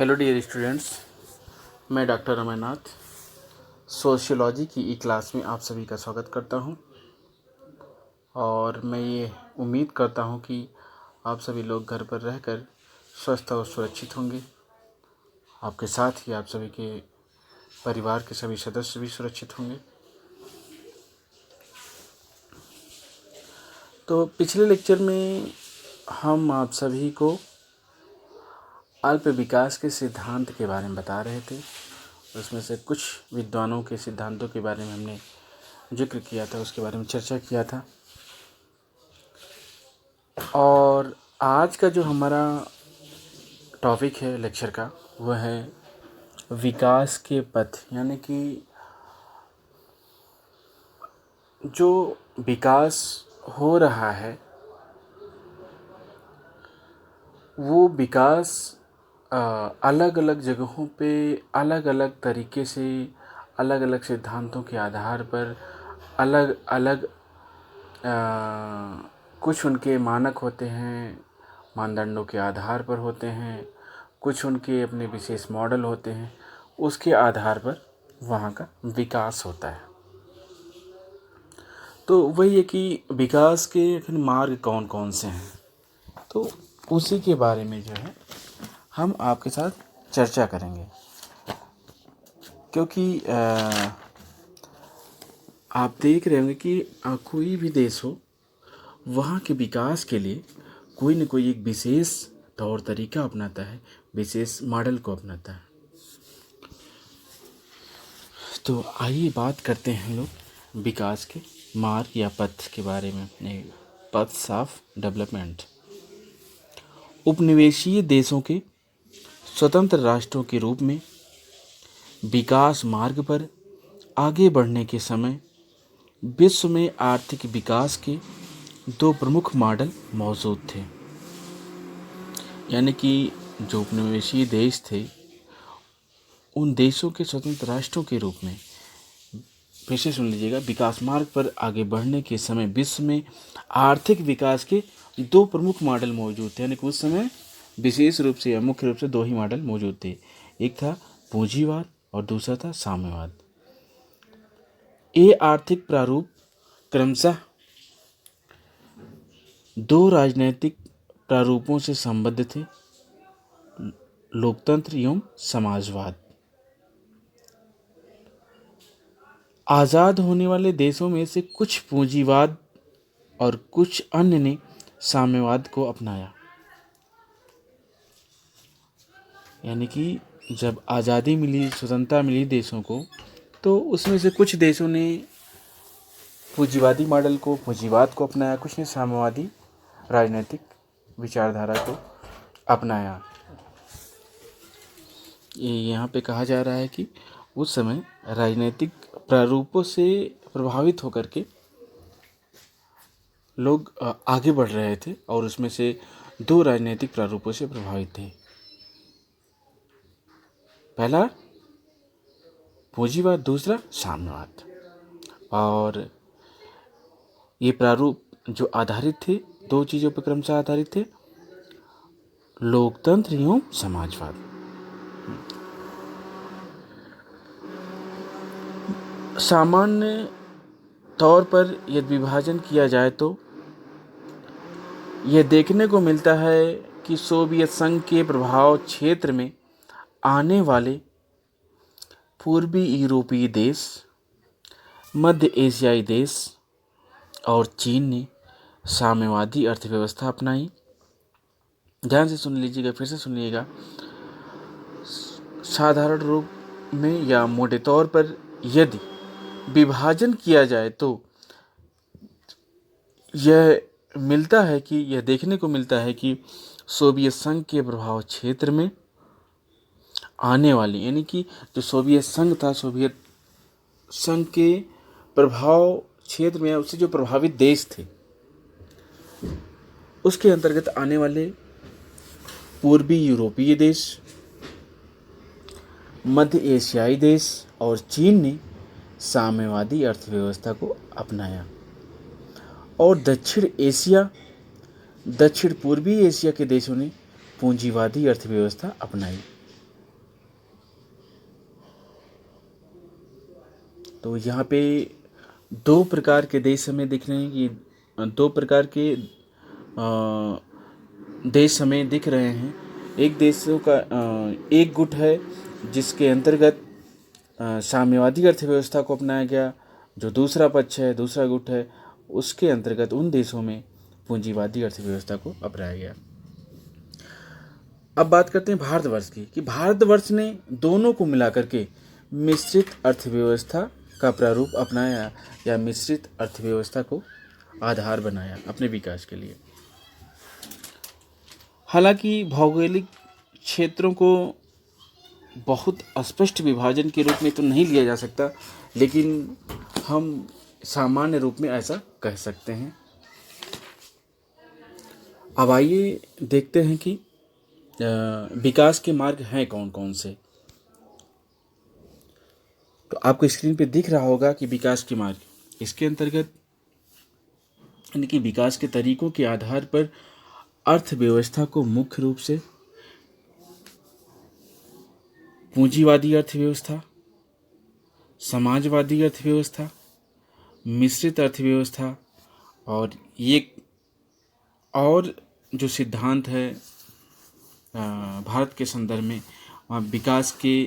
Hello dear students, मैं doctor रमैनाथ sociology की ई class में आप सभी का स्वागत करता हूं और मैं ये उम्मीद करता हूं कि आप सभी लोग घर पर रहकर स्वस्थ और सुरक्षित होंगे। आपके साथ ही आप सभी के परिवार के सभी सदस्य भी सुरक्षित होंगे। तो पिछले लेक्चर में हम आप सभी को अल्प विकास के सिद्धांत के बारे में बता रहे थे। उसमें से कुछ विद्वानों के सिद्धांतों के बारे में हमने जिक्र किया था, उसके बारे में चर्चा किया था। और आज का जो हमारा टॉपिक है लेक्चर का, वह है विकास के पथ, यानी कि जो विकास हो रहा है वो विकास अलग अलग जगहों पे अलग अलग तरीके से, अलग अलग सिद्धांतों के आधार पर अलग अलग कुछ उनके मानक होते हैं, मानदंडों के आधार पर होते हैं, कुछ उनके अपने विशेष मॉडल होते हैं, उसके आधार पर वहाँ का विकास होता है। तो वही है कि विकास के फिर मार्ग कौन कौन से हैं, तो उसी के बारे में जो है हम आपके साथ चर्चा करेंगे। क्योंकि आप देख रहे होंगे कि कोई भी देश हो, वहाँ के विकास के लिए कोई न कोई एक विशेष तौर तरीका अपनाता है, विशेष मॉडल को अपनाता है। तो आइए बात करते हैं लोग विकास के मार्ग या पथ के बारे में। पथ्स ऑफ डेवलपमेंट। उपनिवेशीय देशों के स्वतंत्र राष्ट्रों के रूप में विकास मार्ग पर आगे बढ़ने के समय विश्व में आर्थिक विकास के दो प्रमुख मॉडल मौजूद थे। यानी कि जो उपनिवेशीय देश थे, उन देशों के स्वतंत्र राष्ट्रों के रूप में, फिर से सुन लीजिएगा, विकास मार्ग पर आगे बढ़ने के समय विश्व में आर्थिक विकास के दो प्रमुख मॉडल मौजूद थे। यानी कि उस समय विशेष रूप से या मुख्य रूप से दो ही मॉडल मौजूद थे। एक था पूंजीवाद और दूसरा था साम्यवाद। ये आर्थिक प्रारूप क्रमशः दो राजनैतिक प्रारूपों से संबद्ध थे, लोकतंत्र एवं समाजवाद। आज़ाद होने वाले देशों में से कुछ पूंजीवाद और कुछ अन्य ने साम्यवाद को अपनाया। यानी कि जब आज़ादी मिली, स्वतंत्रता मिली देशों को, तो उसमें से कुछ देशों ने पूंजीवादी मॉडल को, पूंजीवाद को अपनाया, कुछ ने साम्यवादी राजनीतिक विचारधारा को अपनाया। ये यहाँ पे कहा जा रहा है कि उस समय राजनीतिक प्रारूपों से प्रभावित होकर के लोग आगे बढ़ रहे थे और उसमें से दो राजनीतिक प्रारूपों से प्रभावित थे। पहला पूंजीवाद, दूसरा साम्यवाद। और ये प्रारूप जो आधारित थे, दो चीज़ों पर क्रमशः आधारित थे, लोकतंत्र एवं समाजवाद। सामान्य तौर पर यदि विभाजन किया जाए तो यह देखने को मिलता है कि सोवियत संघ के प्रभाव क्षेत्र में आने वाले पूर्वी यूरोपीय देश, मध्य एशियाई देश और चीन ने साम्यवादी अर्थव्यवस्था अपनाई। ध्यान से सुन लीजिएगा, फिर से सुनिएगा। साधारण रूप में या मोटे तौर पर यदि विभाजन किया जाए तो यह देखने को मिलता है कि सोवियत संघ के प्रभाव क्षेत्र में आने वाली, यानी कि जो सोवियत संघ था, सोवियत संघ के प्रभाव क्षेत्र में उससे जो प्रभावित देश थे, उसके अंतर्गत आने वाले पूर्वी यूरोपीय देश, मध्य एशियाई देश और चीन ने साम्यवादी अर्थव्यवस्था को अपनाया। और दक्षिण पूर्वी एशिया के देशों ने पूंजीवादी अर्थव्यवस्था अपनाई। तो यहाँ पे दो प्रकार के देश हमें दिख रहे हैं कि दो प्रकार के देश हमें दिख रहे हैं। एक देशों का एक गुट है जिसके अंतर्गत साम्यवादी अर्थव्यवस्था को अपनाया गया, जो दूसरा पक्ष है, दूसरा गुट है, उसके अंतर्गत उन देशों में पूंजीवादी अर्थव्यवस्था को अपनाया गया। अब बात करते हैं भारतवर्ष की, कि भारतवर्ष ने दोनों को मिलाकर के मिश्रित अर्थव्यवस्था का प्रारूप अपनाया या मिश्रित अर्थव्यवस्था को आधार बनाया अपने विकास के लिए। हालांकि भौगोलिक क्षेत्रों को बहुत स्पष्ट विभाजन के रूप में तो नहीं लिया जा सकता, लेकिन हम सामान्य रूप में ऐसा कह सकते हैं। अब आइए देखते हैं कि विकास के मार्ग हैं कौन कौन से। तो आपको स्क्रीन पे दिख रहा होगा कि विकास के मार्ग, इसके अंतर्गत यानी कि विकास के तरीकों के आधार पर अर्थव्यवस्था को मुख्य रूप से पूंजीवादी अर्थव्यवस्था, समाजवादी अर्थव्यवस्था, मिश्रित अर्थव्यवस्था और ये और जो सिद्धांत है भारत के संदर्भ में, वहाँ विकास के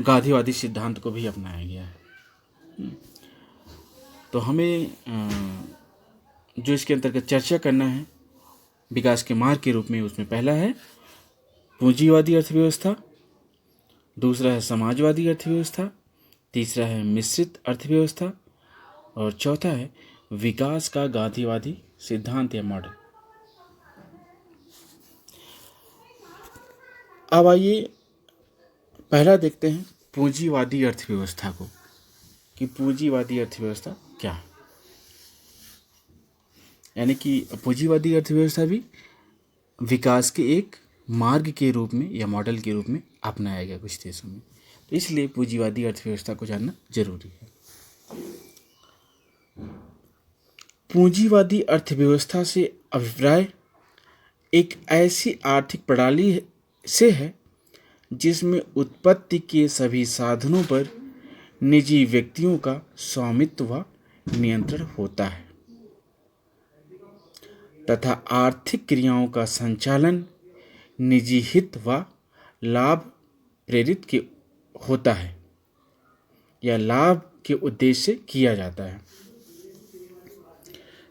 गांधीवादी सिद्धांत को भी अपनाया गया है। तो हमें जो इसके अंतर्गत चर्चा करना है विकास के मार्ग के रूप में, उसमें पहला है पूंजीवादी अर्थव्यवस्था, दूसरा है समाजवादी अर्थव्यवस्था, तीसरा है मिश्रित अर्थव्यवस्था और चौथा है विकास का गांधीवादी सिद्धांत या मॉडल। अब आइए पहला देखते हैं पूंजीवादी अर्थव्यवस्था को, कि पूंजीवादी अर्थव्यवस्था क्या है। यानी कि पूंजीवादी अर्थव्यवस्था भी विकास के एक मार्ग के रूप में या मॉडल के रूप में अपनाया गया कुछ देशों में, तो इसलिए पूंजीवादी अर्थव्यवस्था को जानना जरूरी है। पूंजीवादी अर्थव्यवस्था से अभिप्राय एक ऐसी आर्थिक प्रणाली से है जिसमें उत्पत्ति के सभी साधनों पर निजी व्यक्तियों का स्वामित्व व नियंत्रण होता है तथा आर्थिक क्रियाओं का संचालन निजी हित व लाभ प्रेरित के होता है या लाभ के उद्देश्य से किया जाता है।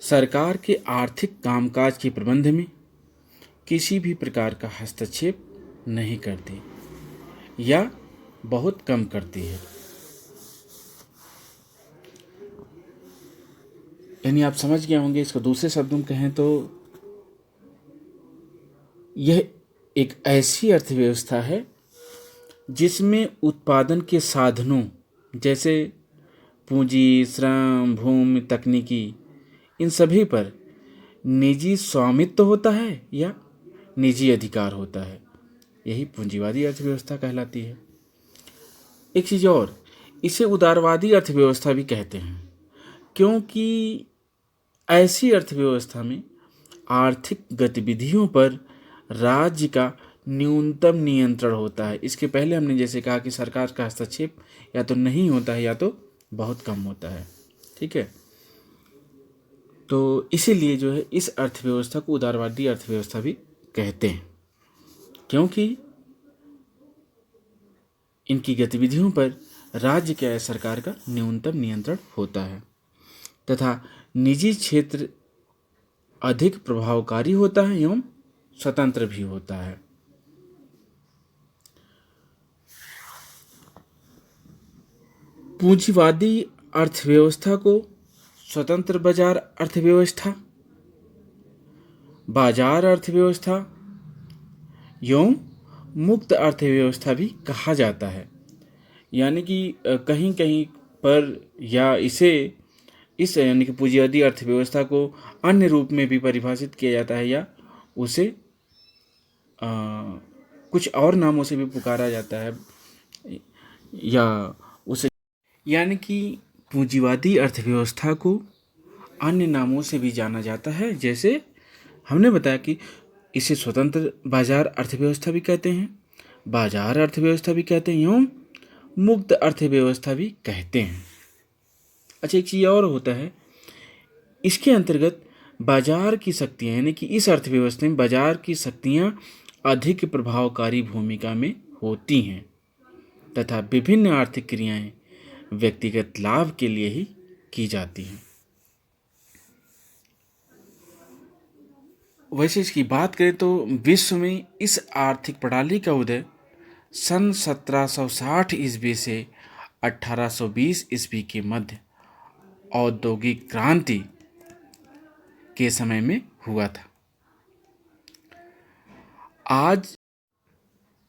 सरकार के आर्थिक कामकाज के प्रबंध में किसी भी प्रकार का हस्तक्षेप नहीं करती या बहुत कम करती है। यानी आप समझ गए होंगे, इसको दूसरे शब्दों में कहें तो यह एक ऐसी अर्थव्यवस्था है जिसमें उत्पादन के साधनों जैसे पूंजी, श्रम, भूमि, तकनीकी, इन सभी पर निजी स्वामित्व होता है या निजी अधिकार होता है। यही पूंजीवादी अर्थव्यवस्था कहलाती है। एक चीज़ और, इसे उदारवादी अर्थव्यवस्था भी कहते हैं, क्योंकि ऐसी अर्थव्यवस्था में आर्थिक गतिविधियों पर राज्य का न्यूनतम नियंत्रण होता है। इसके पहले हमने जैसे कहा कि सरकार का हस्तक्षेप या तो नहीं होता है या तो बहुत कम होता है। ठीक है, तो इसीलिए जो है इस अर्थव्यवस्था को उदारवादी अर्थव्यवस्था भी कहते हैं, क्योंकि इनकी गतिविधियों पर राज्य क्या है, सरकार का न्यूनतम नियंत्रण होता है तथा निजी क्षेत्र अधिक प्रभावकारी होता है एवं स्वतंत्र भी होता है। पूंजीवादी अर्थव्यवस्था को स्वतंत्र बाजार अर्थव्यवस्था, बाजार अर्थव्यवस्था एवं मुक्त अर्थव्यवस्था भी कहा जाता है। यानी कि कहीं कहीं पर या इस यानी कि पूंजीवादी अर्थव्यवस्था को अन्य रूप में भी परिभाषित किया जाता है या उसे कुछ और नामों से भी पुकारा जाता है या उसे, यानी कि पूंजीवादी अर्थव्यवस्था को अन्य नामों से भी जाना जाता है। जैसे हमने बताया कि इसे स्वतंत्र बाजार अर्थव्यवस्था भी कहते हैं, बाजार अर्थव्यवस्था भी कहते हैं एवं मुक्त अर्थव्यवस्था भी कहते हैं। अच्छा, एक चीज़ और होता है, इसके अंतर्गत बाजार की शक्तियाँ, यानी कि इस अर्थव्यवस्था में बाजार की शक्तियाँ अधिक प्रभावकारी भूमिका में होती हैं तथा विभिन्न आर्थिक क्रियाएं व्यक्तिगत लाभ के लिए ही की जाती हैं। वैसे इसकी बात करें तो विश्व में इस आर्थिक प्रणाली का उदय सन 1760 ईस्वी से 1820 ईस्वी के मध्य औद्योगिक क्रांति के समय में हुआ था।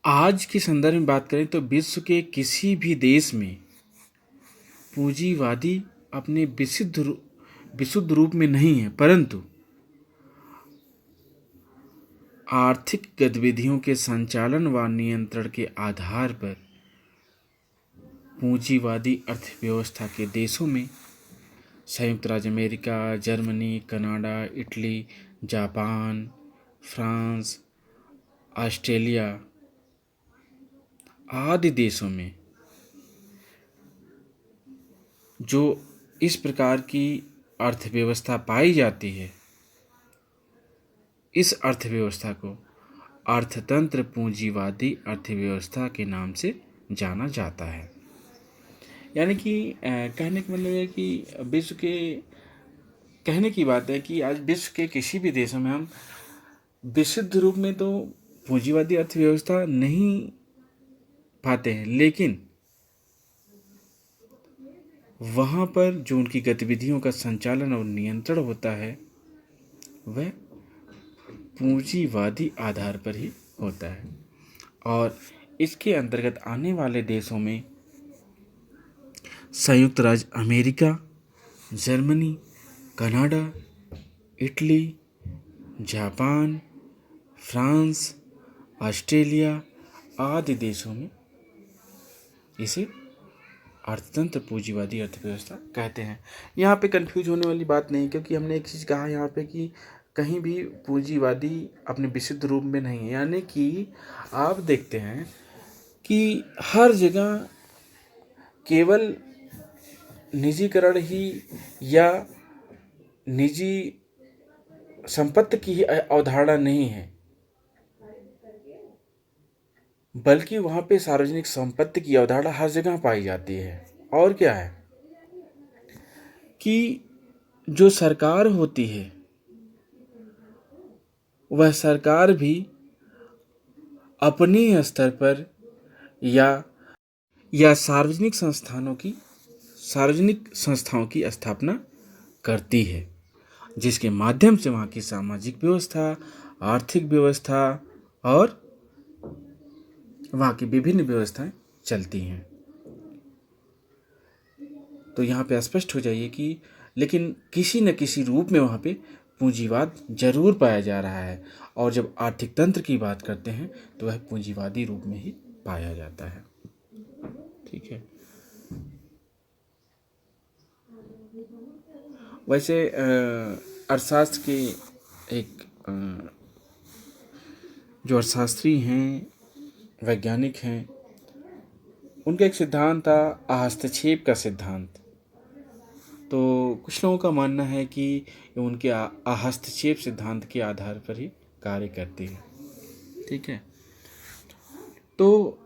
आज के संदर्भ में बात करें तो विश्व के किसी भी देश में पूंजीवादी अपने विशुद्ध रूप में नहीं है, परंतु आर्थिक गतिविधियों के संचालन व नियंत्रण के आधार पर पूंजीवादी अर्थव्यवस्था के देशों में संयुक्त राज्य America, Germany, Canada, Italy, Japan, France, Australia आदि देशों में जो इस प्रकार की अर्थव्यवस्था पाई जाती है, इस अर्थव्यवस्था को अर्थतंत्र पूंजीवादी अर्थव्यवस्था के नाम से जाना जाता है। यानी कि कहने का मतलब है कि विश्व के कहने की बात है कि आज विश्व के किसी भी देशों में हम विशुद्ध रूप में तो पूंजीवादी अर्थव्यवस्था नहीं पाते हैं, लेकिन वहाँ पर जो उनकी गतिविधियों का संचालन और नियंत्रण होता है वह पूंजीवादी आधार पर ही होता है। और इसके अंतर्गत आने वाले देशों में संयुक्त राज्य America, Germany, Canada, Italy, Japan, France, Australia आदि देशों में इसे अर्थतंत्र पूंजीवादी अर्थव्यवस्था कहते हैं। यहाँ पे कंफ्यूज होने वाली बात नहीं, क्योंकि हमने एक चीज़ कहा यहाँ पे कि कहीं भी पूंजीवादी अपने विशुद्ध रूप में नहीं है। यानी कि आप देखते हैं कि हर जगह केवल निजीकरण ही या निजी संपत्ति की ही अवधारणा नहीं है, बल्कि वहाँ पे सार्वजनिक संपत्ति की अवधारणा हर जगह पाई जाती है। और क्या है कि जो सरकार होती है वह सरकार भी अपने स्तर पर या सार्वजनिक संस्थाओं की स्थापना करती है, जिसके माध्यम से वहाँ की सामाजिक व्यवस्था, आर्थिक व्यवस्था और वहाँ की विभिन्न व्यवस्थाएं चलती हैं। तो यहाँ पे स्पष्ट हो जाइए कि लेकिन किसी न किसी रूप में वहाँ पे पूंजीवाद जरूर पाया जा रहा है, और जब आर्थिक तंत्र की बात करते हैं तो वह पूंजीवादी रूप में ही पाया जाता है। ठीक है। वैसे अर्थशास्त्र के एक जो अर्थशास्त्री हैं, वैज्ञानिक हैं, उनका एक सिद्धांत था हस्तक्षेप का सिद्धांत। तो कुछ लोगों का मानना है कि उनके हस्तक्षेप सिद्धांत के आधार पर ही कार्य करती है। ठीक है। तो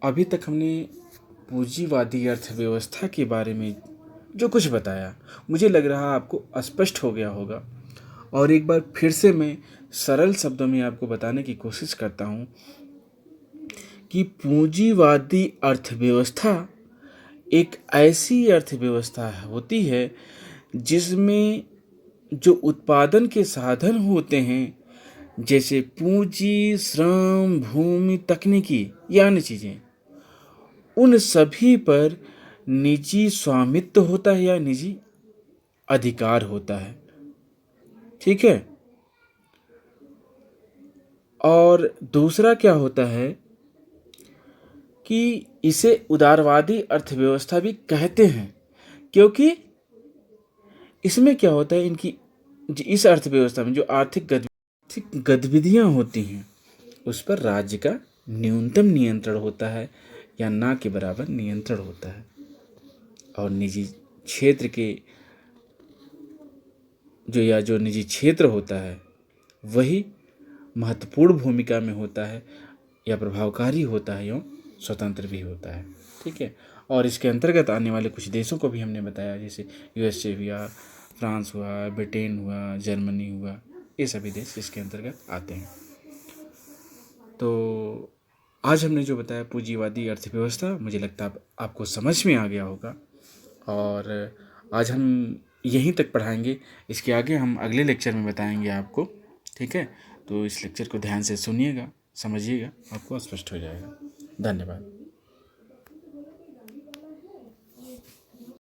अभी तक हमने पूंजीवादी अर्थव्यवस्था के बारे में जो कुछ बताया, मुझे लग रहा आपको स्पष्ट हो गया होगा। और एक बार फिर से मैं सरल शब्दों में आपको बताने की कोशिश करता हूँ कि पूंजीवादी अर्थव्यवस्था एक ऐसी अर्थव्यवस्था होती है जिसमें जो उत्पादन के साधन होते हैं, जैसे पूंजी, श्रम, भूमि, तकनीकी या अन्य चीज़ें, उन सभी पर निजी स्वामित्व होता है या निजी अधिकार होता है। ठीक है। और दूसरा क्या होता है कि इसे उदारवादी अर्थव्यवस्था भी कहते हैं, क्योंकि इसमें क्या होता है, इनकी इस अर्थव्यवस्था में जो आर्थिक गतिविधियां होती हैं उस पर राज्य का न्यूनतम नियंत्रण होता है या ना के बराबर नियंत्रण होता है, और निजी क्षेत्र के जो निजी क्षेत्र होता है वही महत्वपूर्ण भूमिका में होता है या प्रभावकारी होता है एवं स्वतंत्र भी होता है। ठीक है, और इसके अंतर्गत आने वाले कुछ देशों को भी हमने बताया, जैसे यूएसए हुआ, फ्रांस हुआ, ब्रिटेन हुआ, जर्मनी हुआ, ये सभी देश इसके अंतर्गत आते हैं। तो आज हमने जो बताया पूंजीवादी अर्थव्यवस्था, मुझे लगता है आपको समझ में आ गया होगा। और आज हम यहीं तक पढ़ाएंगे, इसके आगे हम अगले लेक्चर में बताएंगे आपको। ठीक है, तो इस लेक्चर को ध्यान से सुनिएगा, समझिएगा, आपको स्पष्ट हो जाएगा। धन्यवाद।